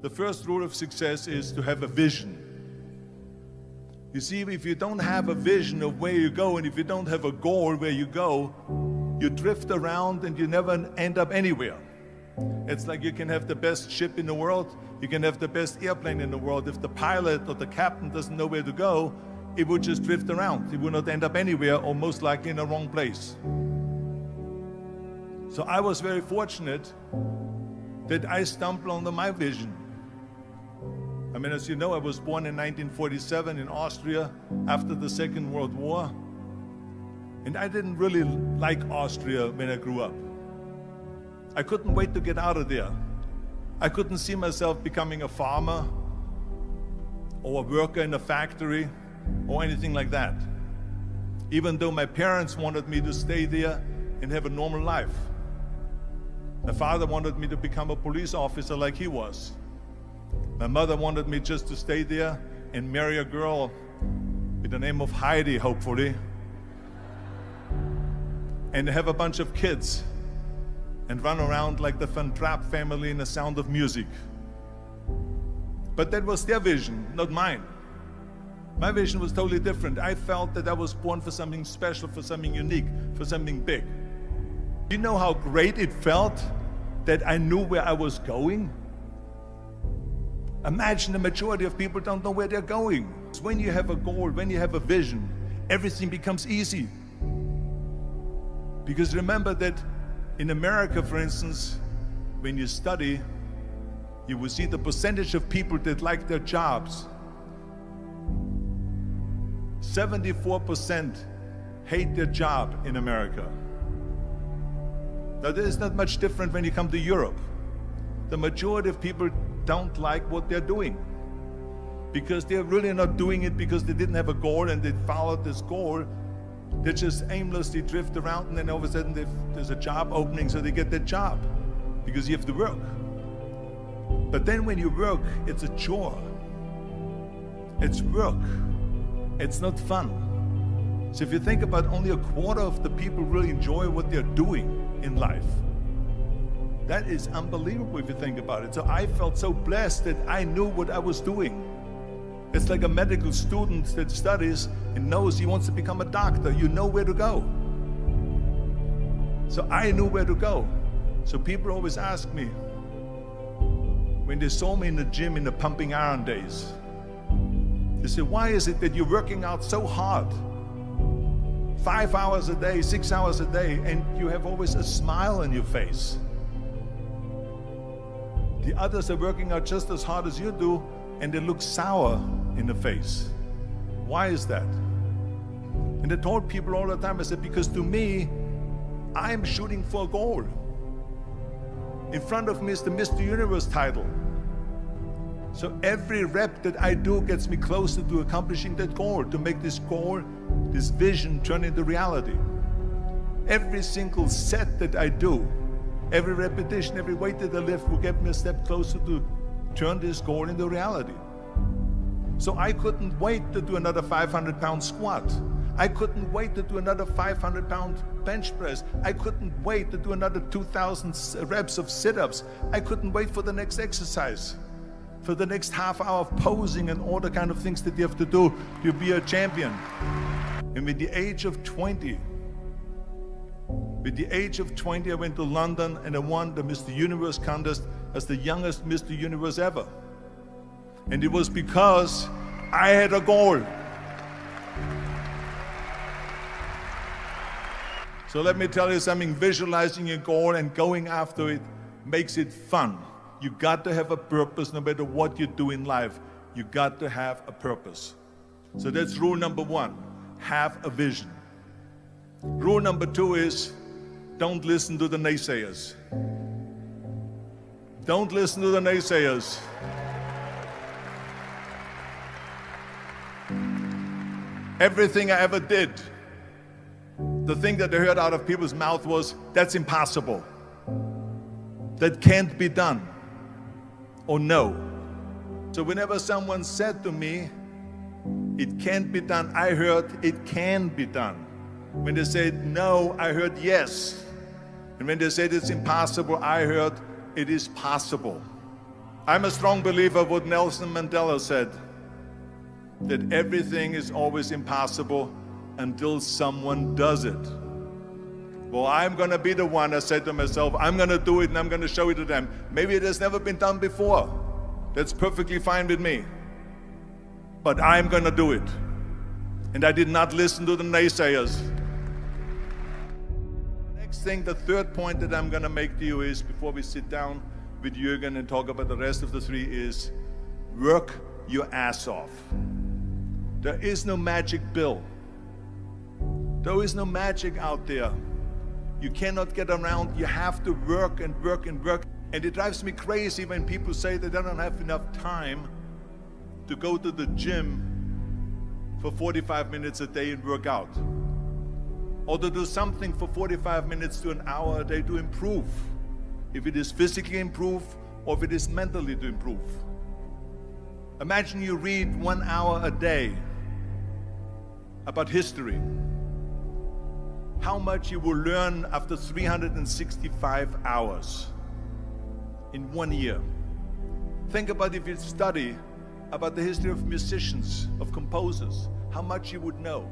The first rule of success is to have a vision. You see, if you don't have a vision of where you go, and if you don't have a goal where you go, you drift around and you never end up anywhere. It's like you can have the best ship in the world, you can have the best airplane in the world. If the pilot or the captain doesn't know where to go, it would just drift around. It would not end up anywhere, or most likely in the wrong place. So I was very fortunate that I stumbled onto my vision. I mean, as you know, I was born in 1947 in Austria after the Second World War. And I didn't really like Austria when I grew up. I couldn't wait to get out of there. I couldn't see myself becoming a farmer or a worker in a factory or anything like that. Even though my parents wanted me to stay there and have a normal life. My father wanted me to become a police officer like he was. My mother wanted me just to stay there and marry a girl with the name of Heidi, hopefully, and have a bunch of kids and run around like the Van Trapp family in The Sound of Music. But that was their vision, not mine. My vision was totally different. I felt that I was born for something special, for something unique, for something big. Do you know how great it felt that I knew where I was going? Imagine the majority of people don't know where they're going. When you have a goal, when you have a vision, everything becomes easy. Because remember that in America, for instance, when you study, you will see the percentage of people that like their jobs. 74% hate their job in America. Now, there is not much different when you come to Europe. The majority of people don't like what they're doing because they're really not doing it because they didn't have a goal and they followed this goal. They just aimlessly drift around, and then all of a sudden there's a job opening, so they get that job because you have to work. But then when you work, it's a chore. It's work. It's not fun. So if you think about, only a quarter of the people really enjoy what they're doing in life. That is unbelievable if you think about it. So I felt so blessed that I knew what I was doing. It's like a medical student that studies and knows he wants to become a doctor. You know where to go. So I knew where to go. So people always ask me, when they saw me in the gym in the pumping iron days, they say, why is it that you're working out so hard? 5 hours a day, 6 hours a day, and you have always a smile on your face. The others are working out just as hard as you do, and they look sour in the face. Why is that? And I told people all the time, I said, because to me, I'm shooting for a goal. In front of me is the Mr. Universe title. So every rep that I do gets me closer to accomplishing that goal, to make this goal, this vision, turn into reality. Every single set that I do, every repetition, every weight that I lift will get me a step closer to turn this goal into reality. So I couldn't wait to do another 500-pound squat. I couldn't wait to do another 500-pound bench press. I couldn't wait to do another 2,000 reps of sit-ups. I couldn't wait for the next exercise, for the next half hour of posing and all the kind of things that you have to do to be a champion. And with the age of 20, I went to London and I won the Mr. Universe contest as the youngest Mr. Universe ever. And it was because I had a goal. So let me tell you something, visualizing your goal and going after it makes it fun. You got to have a purpose no matter what you do in life. You got to have a purpose. So that's rule number one, have a vision. Rule number two is, don't listen to the naysayers. Don't listen to the naysayers. Everything I ever did, the thing that I heard out of people's mouth was, that's impossible. That can't be done. Or no. So whenever someone said to me, it can't be done, I heard it can be done. When they said no, I heard yes. And when they said it's impossible, I heard it is possible. I'm a strong believer of what Nelson Mandela said, that everything is always impossible until someone does it. Well, I'm going to be the one, I said to myself, I'm going to do it and I'm going to show it to them. Maybe it has never been done before. That's perfectly fine with me. But I'm going to do it. And I did not listen to the naysayers. The next thing, the third point that I'm going to make to you is, before we sit down with Jürgen and talk about the rest of the three, is work your ass off. There is no magic pill. There is no magic out there. You cannot get around. You have to work and work and work. And it drives me crazy when people say they don't have enough time to go to the gym for 45 minutes a day and work out, or to do something for 45 minutes to an hour a day to improve, if it is physically improve or if it is mentally to improve. Imagine you read 1 hour a day about history. How much you will learn after 365 hours in 1 year. Think about if you study about the history of musicians, of composers, how much you would know.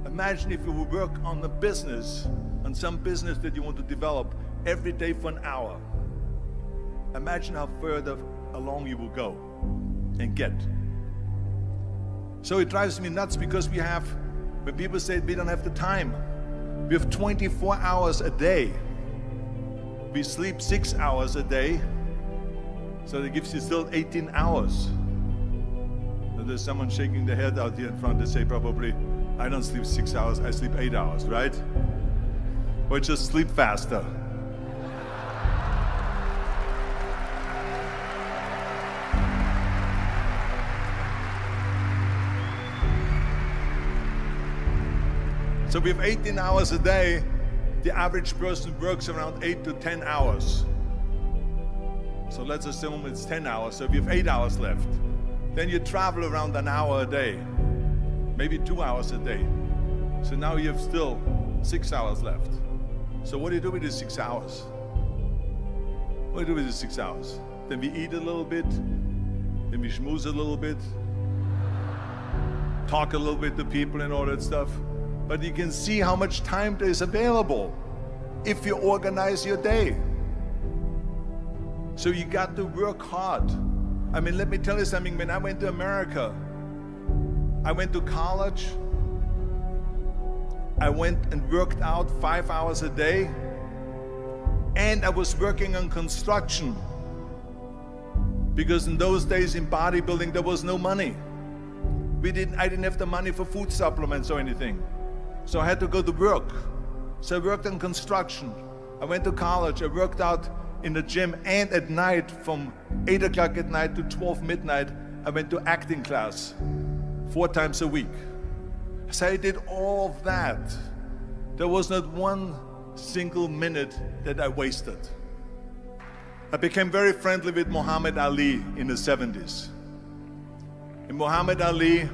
Imagine if you would work on a business, on some business that you want to develop every day for an hour. Imagine how further along you will go and get. So it drives me nuts because when people say we don't have the time, we have 24 hours a day. We sleep 6 hours a day, so that gives you still 18 hours. And there's someone shaking their head out here in front. They say probably, I don't sleep 6 hours, I sleep 8 hours, right? Or just sleep faster. So we have 18 hours a day. The average person works around 8 to 10 hours. So let's assume it's 10 hours, so we have 8 hours left. Then you travel around an hour a day, maybe 2 hours a day. So now you have still 6 hours left. So what do you do with these 6 hours? What do you do with these 6 hours? Then we eat a little bit, then we schmooze a little bit, talk a little bit to people and all that stuff. But you can see how much time there is available if you organize your day. So you got to work hard. I mean, let me tell you something. When I went to America, I went to college. I went and worked out 5 hours a day. And I was working on construction. Because in those days in bodybuilding, there was no money. I didn't have the money for food supplements or anything. So I had to go to work. So I worked on construction. I went to college. I worked out in the gym, and at night from 8 o'clock at night to 12 midnight, I went to acting class 4 times a week. So I did all of that. There was not one single minute that I wasted. I became very friendly with Muhammad Ali in the 70s. And Muhammad Ali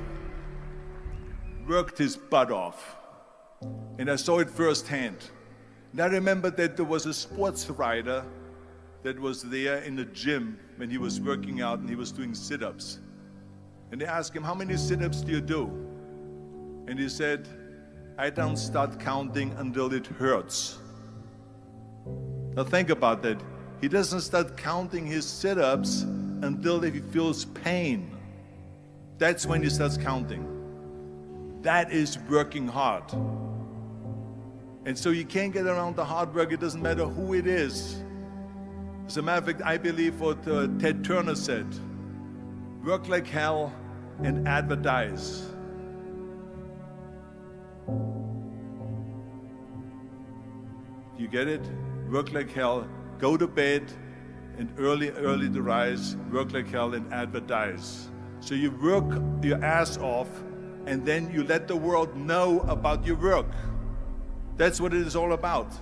worked his butt off. And I saw it firsthand. And I remember that there was a sports writer that was there in the gym when he was working out and he was doing sit-ups. And they asked him, how many sit-ups do you do? And he said, I don't start counting until it hurts. Now think about that. He doesn't start counting his sit-ups until he feels pain. That's when he starts counting. That is working hard. And so you can't get around the hard work. It doesn't matter who it is. As a matter of fact, I believe what Ted Turner said, work like hell and advertise. You get it? Work like hell, go to bed, and early to rise, work like hell and advertise. So you work your ass off, and then you let the world know about your work. That's what it is all about.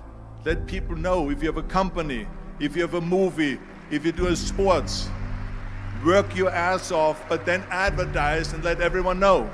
Let people know. If you have a company, if you have a movie, if you do sports, work your ass off, but then advertise and let everyone know.